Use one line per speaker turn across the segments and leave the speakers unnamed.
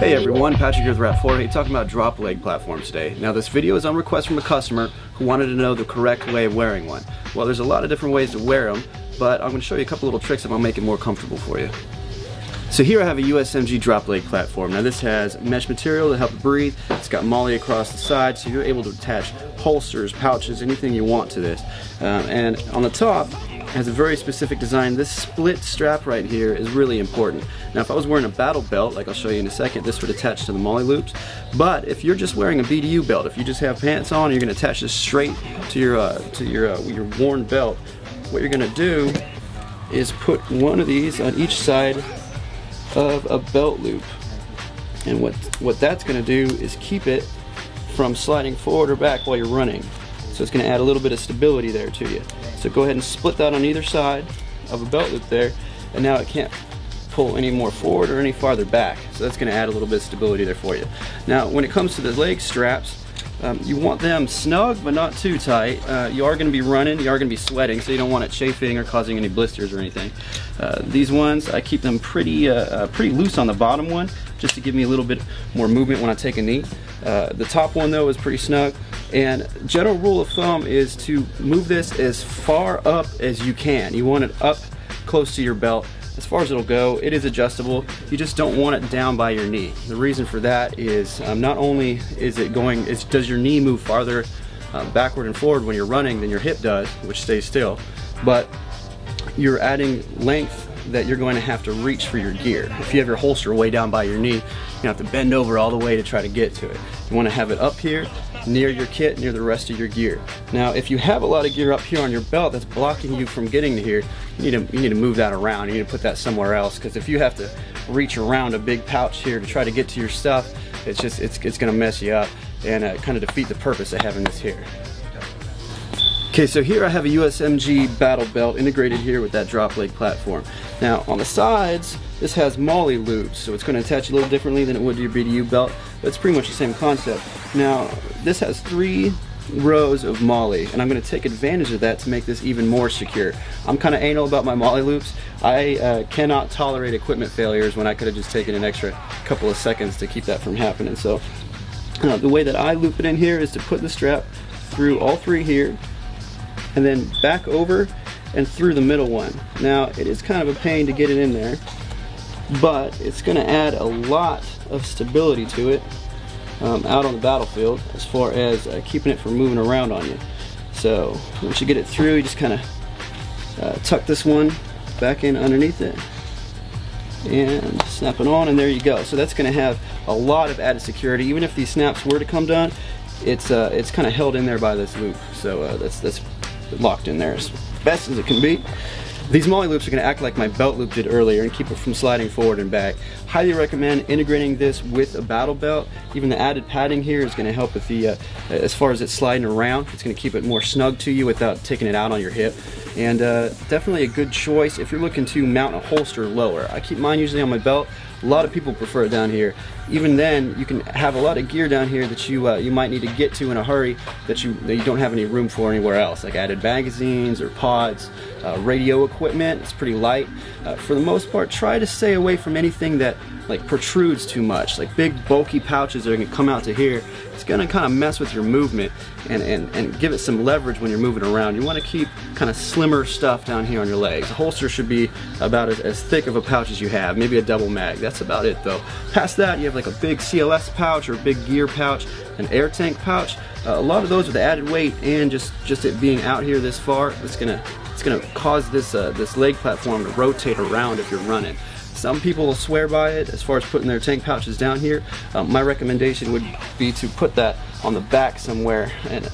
Hey everyone, Patrick here with RAP4. Hey, talking about drop leg platforms today. Now this video is on request from a customer who wanted to know the correct way of wearing one. Well, there's a lot of different ways to wear them, but I'm going to show you a couple little tricks that will make it more comfortable for you. So here I have a USMC drop leg platform. Now this has mesh material to help it breathe. It's got MOLLE across the side, so you're able to attach holsters, pouches, anything you want to this. And on the top, has a very specific design. This split strap right here is really important. Now if I was wearing a battle belt, like I'll show you in a second, this would attach to the MOLLE loops. But if you're just wearing a BDU belt, if you just have pants on, you're going to attach this straight to your worn belt. What you're going to do is put one of these on each side of a belt loop. And what that's going to do is keep it from sliding forward or back while you're running. So it's going to add a little bit of stability there to you. So go ahead and split that on either side of a belt loop there, and now it can't pull any more forward or any farther back. So that's going to add a little bit of stability there for you. Now when it comes to the leg straps, you want them snug but not too tight. You are going to be running, you are going to be sweating, so you don't want it chafing or causing any blisters or anything. These ones, I keep them pretty loose on the bottom one, just to give me a little bit more movement when I take a knee. The top one though is pretty snug, and general rule of thumb is to move this as far up as you can. You want it up close to your belt as far as it'll go. It is adjustable, you just don't want it down by your knee. The reason for that is not only does your knee move farther backward and forward when you're running than your hip does, which stays still, but you're adding length that you're going to have to reach for your gear. If you have your holster way down by your knee, you have to bend over all the way to try to get to it. You want to have it up here, near your kit, near the rest of your gear. Now if you have a lot of gear up here on your belt that's blocking you from getting to here, you need to move that around. You need to put that somewhere else, because if you have to reach around a big pouch here to try to get to your stuff, it's going to mess you up and kind of defeat the purpose of having this here. Okay, so here I have a USMC battle belt integrated here with that drop leg platform. Now on the sides, this has MOLLE loops, so it's going to attach a little differently than it would to your BDU belt, but it's pretty much the same concept. Now this has 3 rows of MOLLE, and I'm going to take advantage of that to make this even more secure. I'm kind of anal about my MOLLE loops. I cannot tolerate equipment failures when I could have just taken an extra couple of seconds to keep that from happening. So the way that I loop it in here is to put the strap through all 3 here, and then back over and through the middle one. Now it is kind of a pain to get it in there, but it's going to add a lot of stability to it out on the battlefield, as far as keeping it from moving around on you. So once you get it through, you just kind of tuck this one back in underneath it and snap it on, and there you go. So that's going to have a lot of added security. Even if these snaps were to come down, it's kind of held in there by this loop. So that's locked in there as best as it can be. These MOLLE loops are going to act like my belt loop did earlier and keep it from sliding forward and back. Highly recommend integrating this with a battle belt. Even the added padding here is going to help with the, as far as it sliding around, it's going to keep it more snug to you without taking it out on your hip. And definitely a good choice if you're looking to mount a holster lower. I keep mine usually on my belt. A lot of people prefer it down here. Even then, you can have a lot of gear down here that you might need to get to in a hurry that you don't have any room for anywhere else, like added magazines or pods, radio equipment. It's pretty light. For the most part, try to stay away from anything that like protrudes too much, like big bulky pouches that are going to come out to here. It's going to kind of mess with your movement and give it some leverage when you're moving around. You want to keep kind of slimmer stuff down here on your legs. A holster should be about as thick of a pouch as you have, maybe a double mag. That's about it though. Past that, you have like a big CLS pouch or a big gear pouch, an air tank pouch. A lot of those with the added weight and just it being out here this far, it's gonna cause this leg platform to rotate around if you're running. Some people will swear by it as far as putting their tank pouches down here. My recommendation would be to put that on the back somewhere, and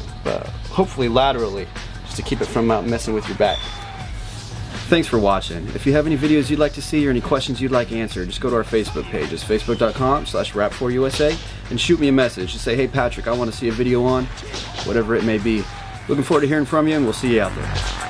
hopefully laterally, just to keep it from messing with your back. Thanks for watching. If you have any videos you'd like to see or any questions you'd like answered, just go to our Facebook page. It's facebook.com/RAP4USA and shoot me a message. Just say, hey Patrick, I want to see a video on whatever it may be. Looking forward to hearing from you, and we'll see you out there.